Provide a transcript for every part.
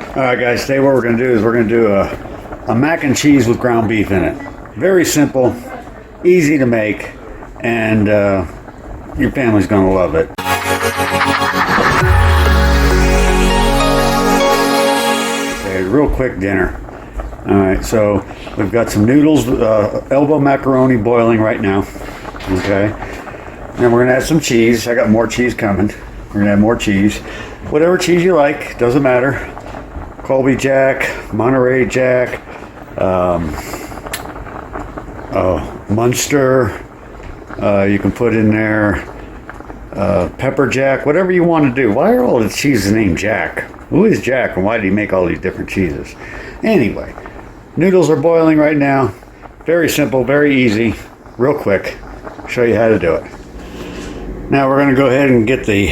Alright guys, today what we're going to do is we're going to do a mac and cheese with ground beef in it. Very simple, easy to make, and your family's going to love it. Okay, real quick dinner. Alright, so we've got some noodles, elbow macaroni boiling right now. Okay, and we're going to add some cheese. I got more cheese coming. We're going to add more cheese. Whatever cheese you like, doesn't matter. Colby Jack, Monterey Jack, Munster, you can put in there Pepper Jack, whatever you want to do. Why are all the cheeses named Jack? Who is Jack and why do you make all these different cheeses? Anyway, noodles are boiling right now. Very simple, very easy, real quick. Show you how to do it. Now we're going to go ahead and get the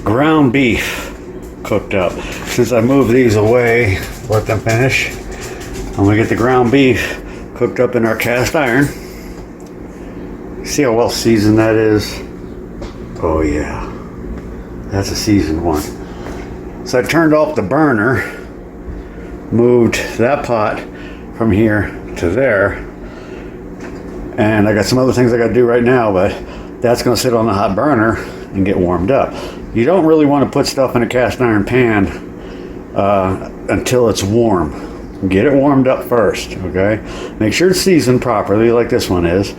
ground beef cooked up. Since I moved these away, let them finish. I'm gonna get the ground beef cooked up in our cast iron. See how well seasoned that is? Oh yeah, that's a seasoned one. So I turned off the burner, moved that pot from here to there, and I got some other things I gotta do right now, but that's gonna sit on the hot burner and get warmed up. You don't really want to put stuff in a cast iron pan until it's warm. Get it warmed up first, okay? Make sure it's seasoned properly like this one is,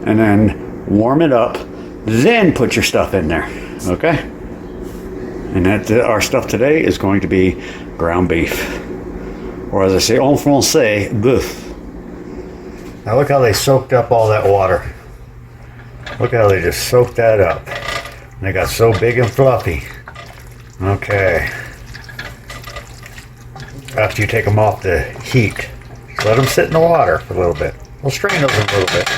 and then warm it up, then put your stuff in there, okay? And our stuff today is going to be ground beef, or as I say en français, bœuf. Now look how they soaked up all that water. Look how they just soaked that up. They got so big and fluffy. Okay. After you take them off the heat, let them sit in the water for a little bit. We'll strain those a little bit.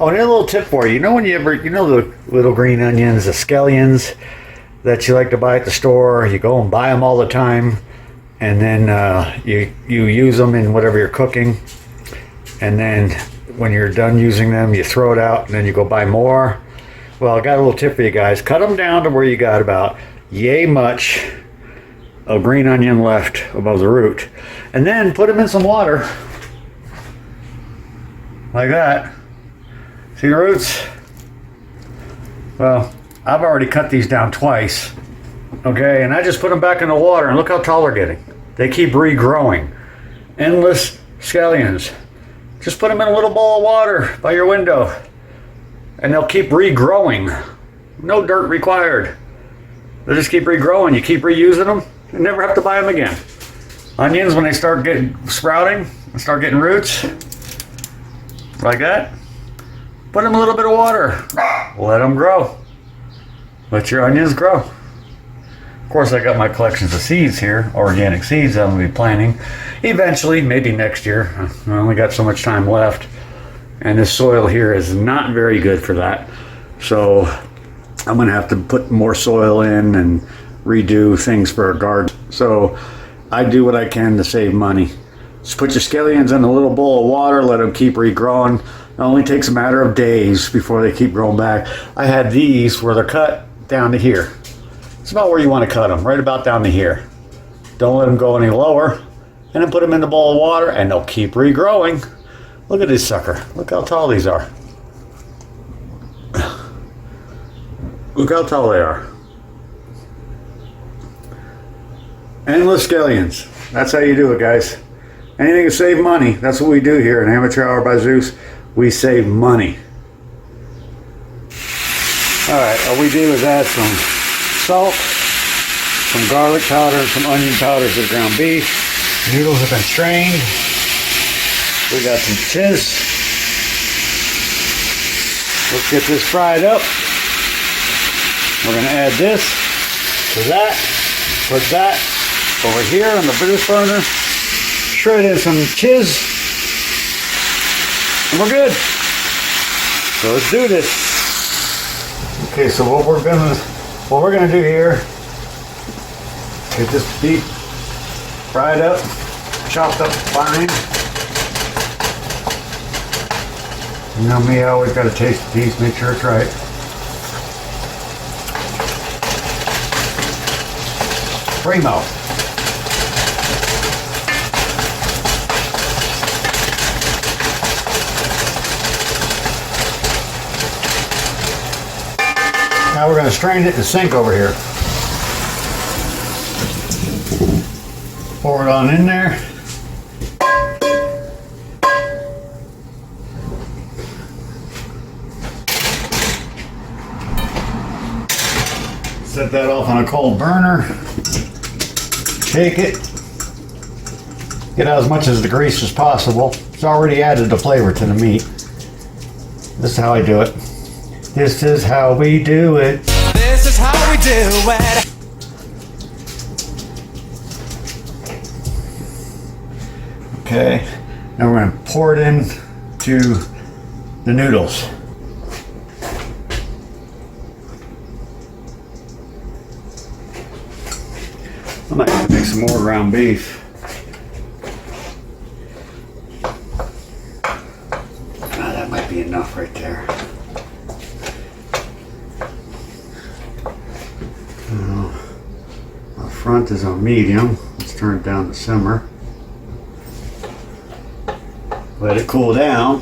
Oh, and a little tip for you. You know when you know the little green onions, the scallions that you like to buy at the store? You go and buy them all the time, and then you use them in whatever you're cooking. And then when you're done using them, you throw it out, and then you go buy more. Well, I got a little tip for you guys. Cut them down to where you got about yay much of green onion left above the root. And then put them in some water. Like that. See the roots? Well, I've already cut these down twice. Okay, and I just put them back in the water and look how tall they're getting. They keep regrowing. Endless scallions. Just put them in a little bowl of water by your window. And they'll keep regrowing. No dirt required. They'll just keep regrowing. You keep reusing them, you never have to buy them again. Onions, when they start sprouting and start getting roots, like that, put them in a little bit of water. Let them grow. Let your onions grow. Of course, I got my collections of seeds here, organic seeds I'm going to be planting. Eventually, maybe next year. I only got so much time left. And this soil here is not very good for that. So I'm going to have to put more soil in and redo things for a garden. So I do what I can to save money. Just put your scallions in a little bowl of water, let them keep regrowing. It only takes a matter of days before they keep growing back. I had these where they're cut down to here. It's about where you want to cut them, right about down to here. Don't let them go any lower. And then put them in the bowl of water and they'll keep regrowing. Look at this sucker. Look how tall these are. Look how tall they are. Endless scallions. That's how you do it, guys. Anything to save money. That's what we do here in Amateur Hour by Zeus. We save money. Alright, all we do is add some salt, some garlic powder, and some onion powder to the ground beef. Noodles have been strained. We got some cheese. Let's get this fried up. We're going to add this to that. Put that over here on the British burner. Shred in some cheese. And we're good. So let's do this. Okay, so what we're gonna do here, get this beef fried up, chopped up fine. You know me, I always gotta taste the piece, make sure it's right. Primo. Now we're going to strain it in the sink over here. Pour it on in there. Set that off on a cold burner. Shake it. Get out as much of the grease as possible. It's already added the flavor to the meat. This is how I do it. This is how we do it. This is how we do it. Okay, now we're going to pour it in to the noodles. I might have to make some more ground beef. That might be enough right there. Our front is on medium. Let's turn it down to simmer. Let it cool down.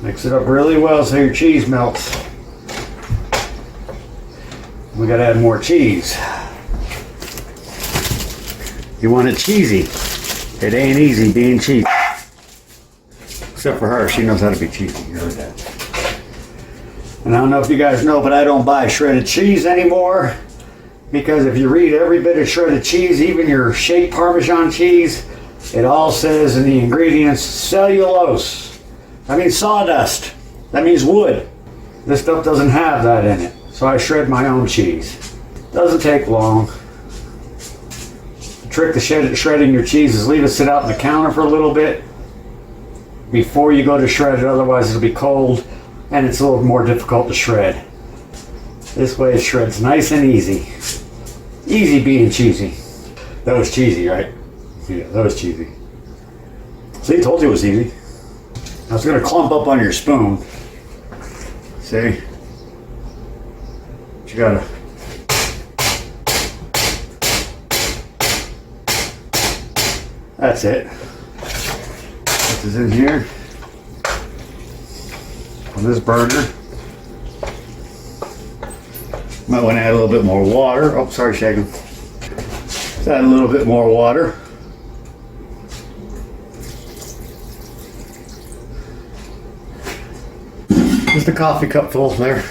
Mix it up really well so your cheese melts. We gotta add more cheese. You want it cheesy. It ain't easy being cheesy. Except for her, she knows how to be cheesy. You heard that. And I don't know if you guys know, but I don't buy shredded cheese anymore. Because if you read every bit of shredded cheese, even your shaped Parmesan cheese, it all says in the ingredients cellulose. That means sawdust. That means wood. This stuff doesn't have that in it. So I shred my own cheese. Doesn't take long. The trick to shredding your cheese is leave it sit out on the counter for a little bit before you go to shred it, otherwise it'll be cold and it's a little more difficult to shred. This way it shreds nice and easy. Easy being cheesy. That was cheesy, right? Yeah, that was cheesy. See, I told you it was easy. Now it's going to clump up on your spoon. See? But you gotta. That's it. Put this in here. On this burner. Might want to add a little bit more water. Oh, sorry, shaking. Let's add a little bit more water. Just a coffee cup full there.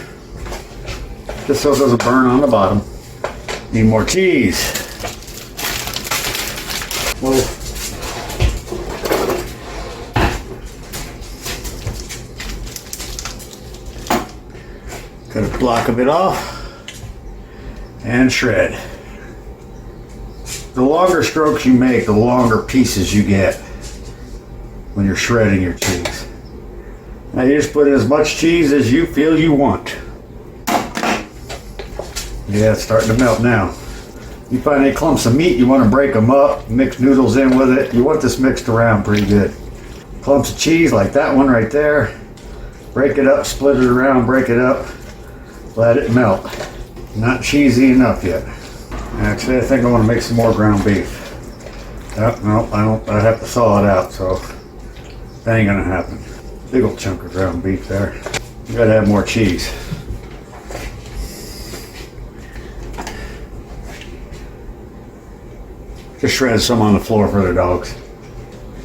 Just so it doesn't burn on the bottom. Need more cheese. Whoa. Cut a block of it off. And shred. The longer strokes you make, the longer pieces you get when you're shredding your cheese. Now you just put in as much cheese as you feel you want. Yeah, it's starting to melt now. You find any clumps of meat, you want to break them up, mix noodles in with it. You want this mixed around pretty good. Clumps of cheese like that one right there. Break it up, split it around, break it up. Let it melt. Not cheesy enough yet. Actually, I think I want to make some more ground beef. Oh, no, I don't. I have to thaw it out, so that ain't gonna happen. Big old chunk of ground beef there. You gotta have more cheese. Just shredded some on the floor for the dogs.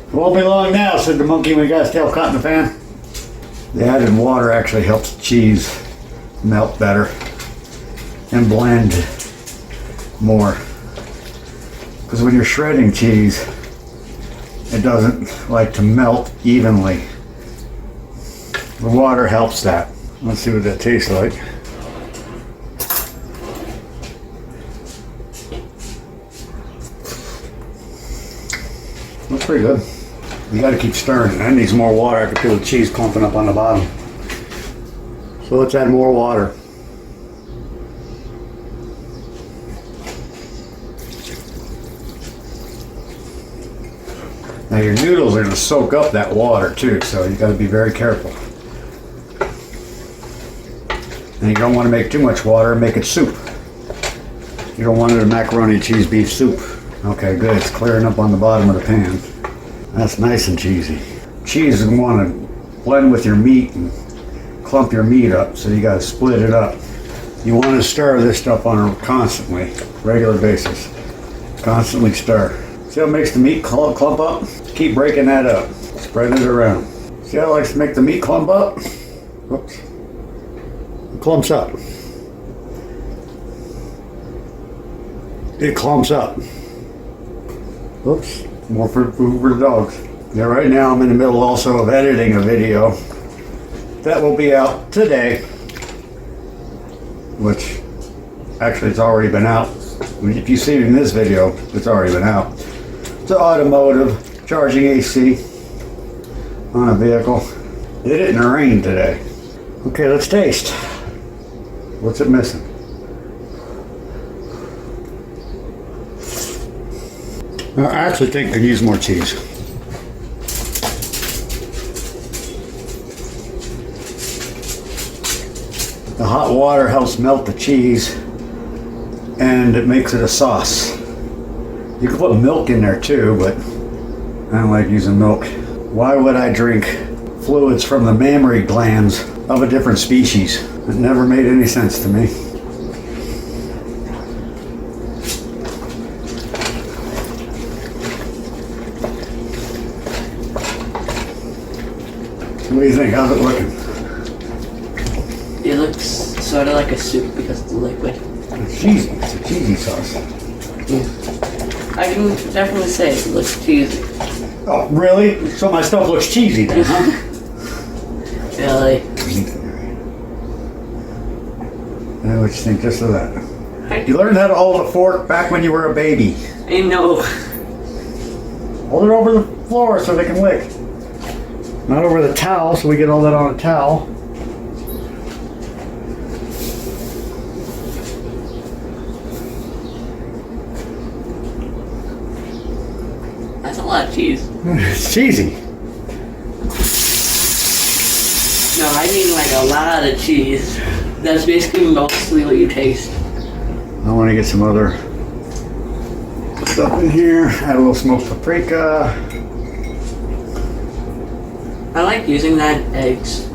It won't be long now, said the monkey when he got his tail caught in the fan. The added water actually helps the cheese melt better and blend more, because when you're shredding cheese it doesn't like to melt evenly. The water helps that. Let's see what that tastes like. That's pretty good. You got to keep stirring. That needs more water. I can feel the cheese clumping up on the bottom. So let's add more water. Now your noodles are going to soak up that water too, so you got to be very careful. And you don't want to make too much water and make it soup. You don't want it a macaroni and cheese beef soup. Okay, good. It's clearing up on the bottom of the pan. That's nice and cheesy. Cheese is want to blend with your meat and clump your meat up, so you gotta split it up. You want to stir this stuff on a constantly, regular basis. Constantly stir. See how it makes the meat clump up? Keep breaking that up. Spread it around. See how it likes to make the meat clump up? Oops. It clumps up. It clumps up. Oops. More food for the dogs. Yeah, right now I'm in the middle also of editing a video. That will be out today. Which, actually it's already been out. If you see it in this video, it's already been out. It's automotive, charging AC on a vehicle. It didn't rain today. Okay, let's taste. What's it missing? I actually think I could use more cheese. The hot water helps melt the cheese and it makes it a sauce. You can put milk in there too, but I don't like using milk. Why would I drink fluids from the mammary glands of a different species? It never made any sense to me. What do you think? How's it looking? It looks sort of like a soup because it's liquid. It's cheesy. It's a cheesy sauce. I can definitely say it looks cheesy. Oh, really? So my stuff looks cheesy then, huh? Really? What you think just of that? You learned how to hold a fork back when you were a baby. I know. Hold it over the floor so they can lick. Not over the towel, so we get all that on a towel. That's a lot of cheese. It's cheesy. No, I mean like a lot of cheese. That's basically mostly what you taste. I want to get some other stuff in here. Add a little smoked paprika. I like using that in eggs.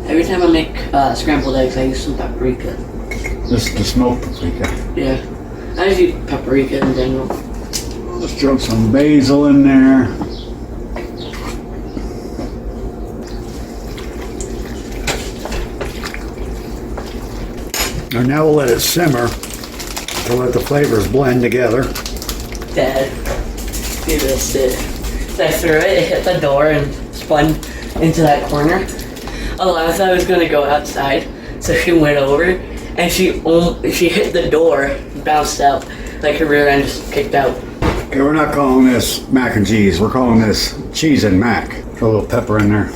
Every time I make scrambled eggs, I use some paprika. This is the smoked paprika. Yeah. I just use paprika in general. Let's throw some basil in there. And now we'll let it simmer to let the flavors blend together. Dad, you missed it. So I threw it, it hit the door and spun into that corner. Alana thought I was gonna go outside, so she went over and she hit the door, bounced out, like her rear end just kicked out. Okay, we're not calling this mac and cheese. We're calling this cheese and mac. Throw a little pepper in there.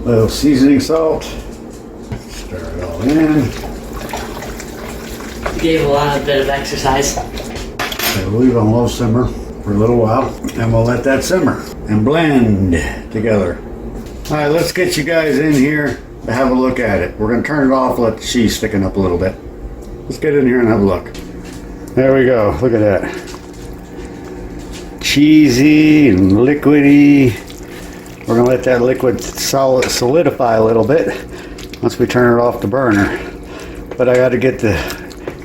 Little seasoning salt. Stir it all in. Gave Alana a bit of exercise. Okay, we'll leave it on low simmer for a little while, and we'll let that simmer and blend together. All right, let's get you guys in here to have a look at it. We're gonna turn it off, let the cheese thicken up a little bit. Let's get in here and have a look. There we go, look at that. Cheesy and liquidy. We're gonna let that liquid solidify a little bit once we turn it off the burner. But I gotta get the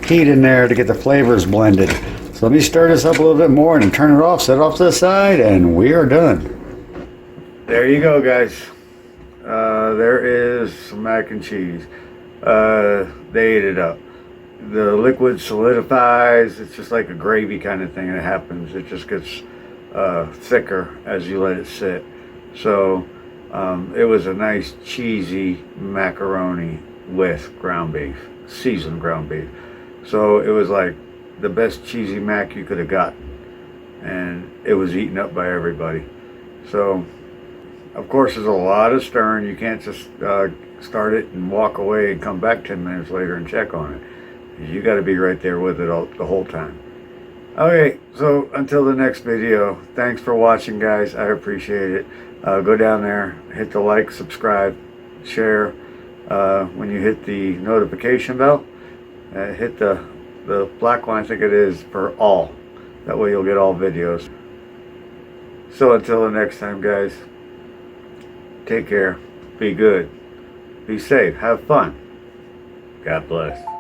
heat in there to get the flavors blended. So let me stir this up a little bit more and turn it off, set it off to the side, and we are done. There you go, guys. There is some mac and cheese. They ate it up. The liquid solidifies. It's just like a gravy kind of thing. It happens. It just gets thicker as you let it sit. So it was a nice cheesy macaroni with ground beef, seasoned ground beef. So it was like the best cheesy mac you could have got, and it was eaten up by everybody. So of course there's a lot of stirring. You can't just start it and walk away and come back 10 minutes later and check on it. You got to be right there with it the whole time. Okay, so until the next video, thanks for watching, guys. I appreciate it. Go down there, hit the like, subscribe, share. when you hit the notification bell, hit the black one, I think it is, for all. That way you'll get all videos. So until the next time, guys, take care, be good, be safe, have fun. God bless.